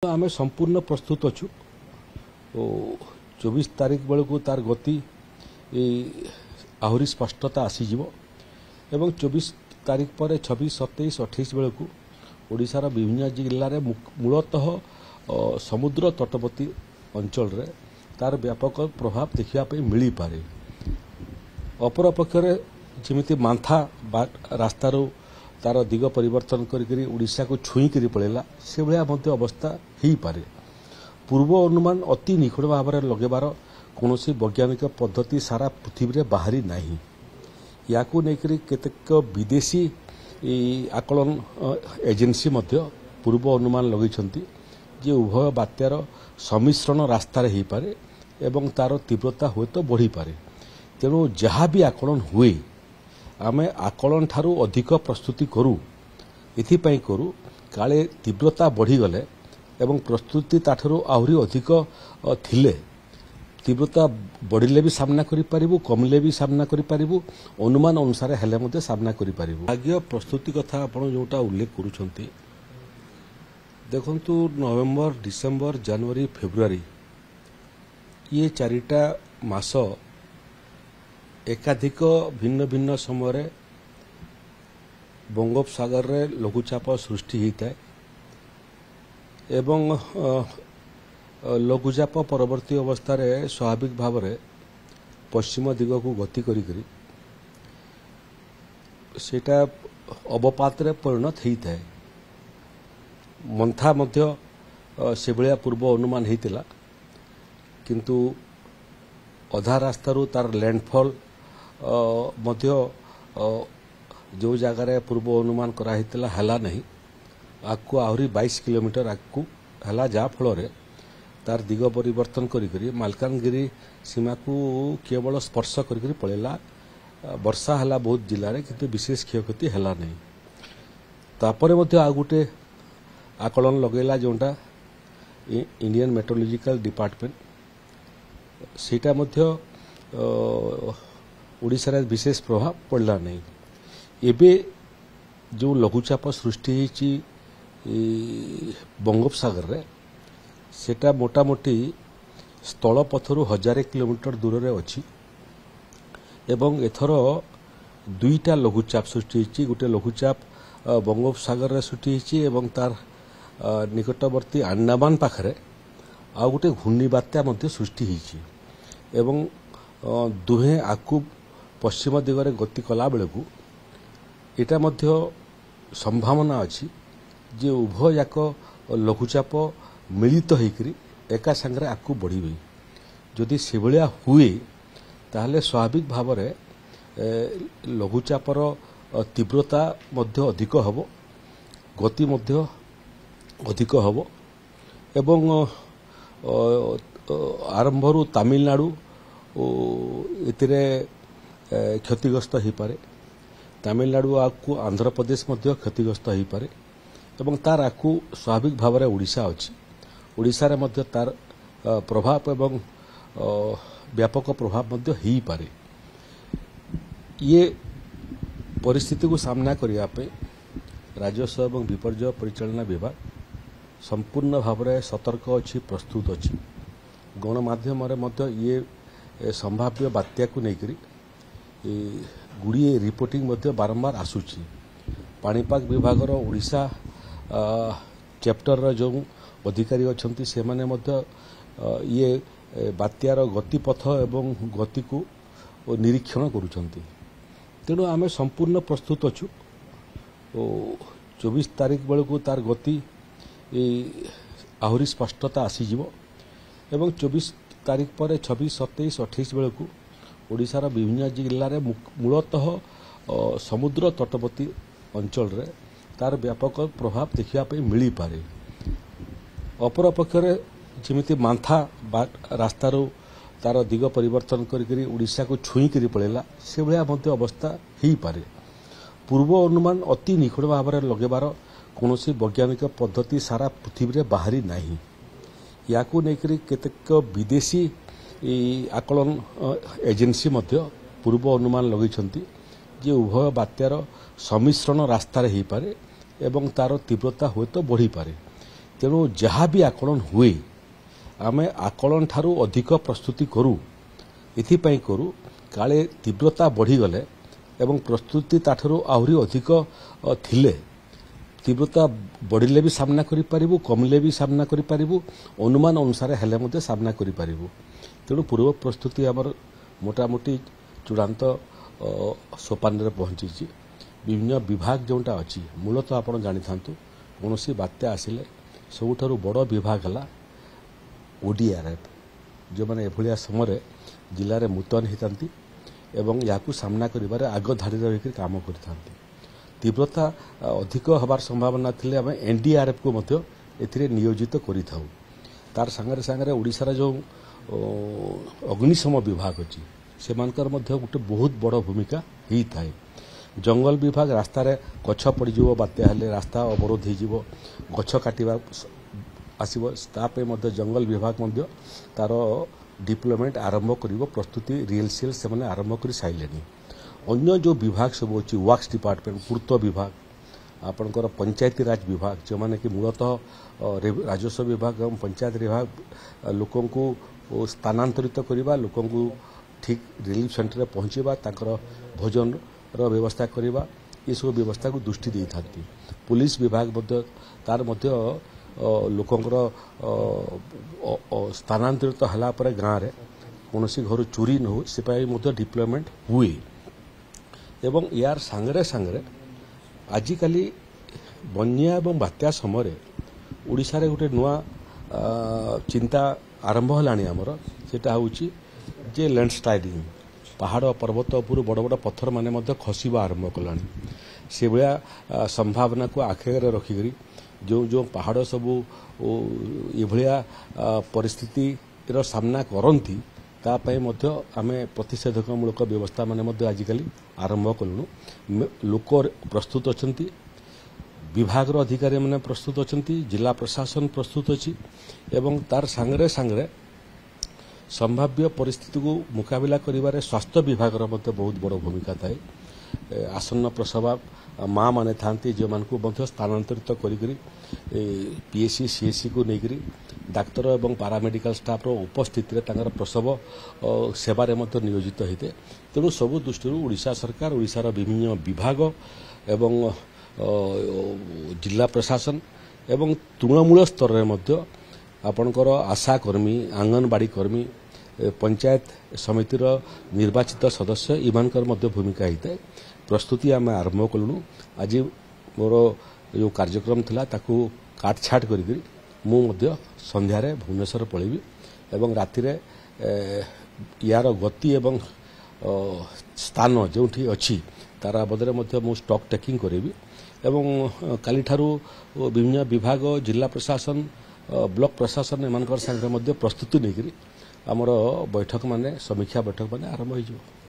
आम संपूर्ण प्रस्तुत अच्छु 24 तारीख बेलू तार गति आहरी स्पष्टता आसीज एवं 24 तारीख पर 26, 27, 28 बेलू ओडिशार विभिन्न जिले में मूलतः समुद्र तटवर्ती अंचल रे तार व्यापक प्रभाव देखा मिल पारे। अपरपक्षे जमी मांथा रास्तार तार दिग परिवर्तन करी उड़ीसा को छुईक पड़ेगा से भाया अवस्था हो पारे। पूर्व अनुमान अति निकट भाव में लगेबार कौन वैज्ञानिक पद्धति सारा पृथ्वी में बाहरी नहीं। या केतेक विदेशी आकलन एजेंसी पूर्व अनुमान लगे जे उभय बात्यार सम्मिश्रण रास्तार हो पारे एवं तार तीव्रता हुए तो बढ़ी पारे। तेणु जहाँ भी आकलन हुए आमे आकलन ठारू अधिक प्रस्तुति करूँ एथिपाई करूँ काले तीव्रता बढ़ीगले एवं प्रस्तुति ताठरू आहरी अधिक थिले तीव्रता बढ़िले भी सामना करिपारिबु कमिले भी सामना करिपारिबु अनुमान अनुसार हेले मते सामना करिपारिबु। भाग्य प्रस्तुति कथा आपण जोटा उल्लेख करूछंती देखंतु नवेम्बर, डिसेम्बर, जनवरी, फेब्रुआरी ये चारिटा मास एकाधिक भिन्न भिन्न समय बंगोपसागर रे लघुचाप सृष्टि होता है एवं लघुचाप परवर्ती अवस्था रे स्वाभाविक भाव में पश्चिम दिग को गति करी सेटा अवपात रे परिणत होता है। मंथा मध्य से भाया पूर्व अनुमान होता किंतु अधा रास्तारू तार लैंडफॉल मध्य जो जगार पूर्व अनुमान कराइला है नहीं आगको आहरी 22 किलोमीटर आगको है जहाँ फल तार दिग परिवर्तन करी मालकानगिरी सीमा को केवल स्पर्श करी पड़ेला। वर्षा है बहुत जिले में किंतु विशेष क्षयक्षति है नहीं। तापर आ गोटे आकलन लगेला जोटा इंडियन मेट्रोलॉजिकल डिपार्टमेंट सेटा मध्य ओडिशा रे विशेष प्रभाव पड़ला नहीं। एबे जो लघुचाप सृष्टि होती बंगोपसागर रे सेटा मोटामोटी स्थल पथरु 1000 किलोमीटर दूर रे अछि एवं एथर दुईटा लघुचाप सृष्टि होती गोटे लघुचाप बंगोपसागर रे सृष्टि होती एवं तार निकटवर्ती अंडमान पाखरे आ गोटे घूर्णी बात्या मध्य सृष्टि होती एवं दुहे आकु पश्चिम दिगरे गति कला बेलू एटा मध्य संभावना अछि जे उभय जाक लघुचाप मिलित होकर एका संगे आकु बढ़ी जदि से भाया हुए ताहले स्वाभाविक भाव में लघुचापर तीव्रता मध्य अधिक हब गति मध्य अधिक हब एवं आरंभरू तमिलनाडु एतिरे क्षतिग्रस्त हो पारे। तमिलनाडु आकु आंध्र प्रदेश मध्य क्षतिग्रस्त हो पारे एवं तार आकु स्वाभाविक भाव में ओडिशा अछि ओडिशा रे मध्य तार प्रभाव एवं व्यापक प्रभाव मध्य हो पारे। ये परिस्थिति को सामना करने पे राजस्व एवं विपर्यय परिचालना विभाग संपूर्ण भाव में सतर्क अच्छी प्रस्तुत अच्छी गणमाध्यम ये संभाव्य बात्या को लेकर गुड़िए रिपोर्टिंग बारंबार आसूची। पाणीपाग विभाग ओडिशा चैप्टर जो अधिकारी अच्छा से माने ये बात्यार गतिपथ एवं गति को निरीक्षण करुछंती। तेणु आम संपूर्ण प्रस्तुत अच्छु 24 तारीख बेलू तार गति आहरी स्पष्टता आसीज एवं 24 तारीख पर 26, 27, 28 बेलू ओडिशार विभिन्न जिले में मूलतः समुद्र तटवर्ती अंचल रे तार व्यापक प्रभाव देखा मिल पारे। अपरपक्षे जमी मांथा रास्तारू तार दिग परिवर्तन करी उड़ीसा को छुईक पड़ेगा से भाया अवस्था हो पारे। पूर्व अनुमान अति निकट भाव में लगेबार कौन वैज्ञानिक पद्धति सारा पृथ्वी में बाहरी नहीं। या केतेक विदेशी आकलन एजेंसी पूर्व अनुमान लगे जे उभय बात्यार सम्मिश्रण रास्तार हो पारे एवं तार तीव्रता हुए तो बढ़ी पारे। तेणु जहाँ भी आकलन हुए आमे आकलन ठारू अधिक प्रस्तुति करू एथिपाई करू काले तीव्रता बढ़ीगले एवं प्रस्तुति ताठरू आहरी अधिक थिले तीव्रता बढ़िले भी सामना करि पारिबु कमिले भी सामना करि पारिबु अनुमान अनुसार हेले मते सामना करि पारिबु तेणु पूर्व प्रस्तुति आमर मोटामोटी चूड़ांत सोपान रे पहुंची विभिन्न विभाग जोटा अच्छी मूलतः आपण जानी थांतु कौन बात्या आसिले सबुठारु बड़ विभाग है ओडीआरएफ जो मैंने एभलिया समय जिले में मुतयन होता एवं या सामना करिबारे आग धाड़ी रही काम करता तीव्रता अधिक हबार संभावना थिले आम एनडीआरएफ को मध्य एथिरे नियोजित करि थाउ तार संगे संगे ओडिशार जो अग्निशम विभाग अच्छी से गोटे बहुत बड़ भूमिका ही थाए जंगल विभाग रास्तार गछ पड़ बात्या हेले रास्ता अवरोध हो गछ काटिबा आसीबो जंगल विभाग मध्य तार डिप्लॉयमेंट आरंभ करिवो प्रस्तुति रिहर्सल से माने आरंभ कर साइलेनी अन्य जो विभाग सब अच्छी वर्क्स डिपार्टमेंट पूर्त विभाग आपणकर पंचायती राज विभाग जो माने कि मूलतः राजस्व विभाग एवं पंचायत विभाग लोकों को स्थानांतरित करवा लोकों को ठीक रिलीफ सेंटर पहुँचवा ताकर भोजन व्यवस्था करवा ये सब व्यवस्था को दृष्टि दे था पुलिस विभाग तार मध्य लोकंर स्थानांतरित हला पर गाँव में कौन घर चोरी न हो से डिप्लॉयमेंट हुए एवं यार सांगरे सांगरे आजिकाली बन्या एवं बात्या समय ओडिशा रे गोटे नुआ चिंता आरंभ होलानी आमर सेटा होउची जे लैंडस्लाइडिंग पहाड़ पर्वत उपर बड़ बड़ पत्थर माने मध्य खसवा आरंभ कलानी से भाया संभावना को आखिर रखिक जो जो पहाड़ सबू ये परिस्थिति सामना करती तापाई आम प्रतिषेधकमूलक व्यवस्था माने आजिकल आरंभ कलुनु लोक प्रस्तुत अच्छा विभाग अधिकारी मैंने प्रस्तुत अच्छा जिला प्रशासन प्रस्तुत अच्छी एवं तार सांगरे सांगरे संभाव्य परिस्थिति को मुकाबला करिबारे स्वास्थ्य विभाग बहुत बड़ भूमिका थाए आसन्न प्रसव माँ माने थांती जो मान को स्थानांतरित करी पीएससी सीएससी को लेकर डाक्तर एवं पारामेडिकल स्टाफ उपस्थित प्रसव सेवारे नियोजित होते तेणु सबु दृष्टि ओडिशा सरकार ओडिशार विभिन्न विभाग एवं जिला प्रशासन एवं तृणमूल स्तर में आपणकर आशा कर्मी आंगनबाड़ी कर्मी पंचायत समितिर निर्वाचित सदस्य इमानकर भूमिका होता है प्रस्तुति आम आरंभ कलुनु आज मोर जो कार्यक्रम थिला ताकू काटछाट करी मु संध्यारे भुवनेश्वर पलैबी एवं राति यार गति एवं स्थान जो अच्छी तार बदले मु स्टॉक टेकिंग करी एवं काली ठारू विभिन्न विभाग जिला प्रशासन ब्लॉक प्रशासन एमानकर संगे प्रस्तुति नहीं आमर बैठक माने समीक्षा बैठक माने आरंभ हो।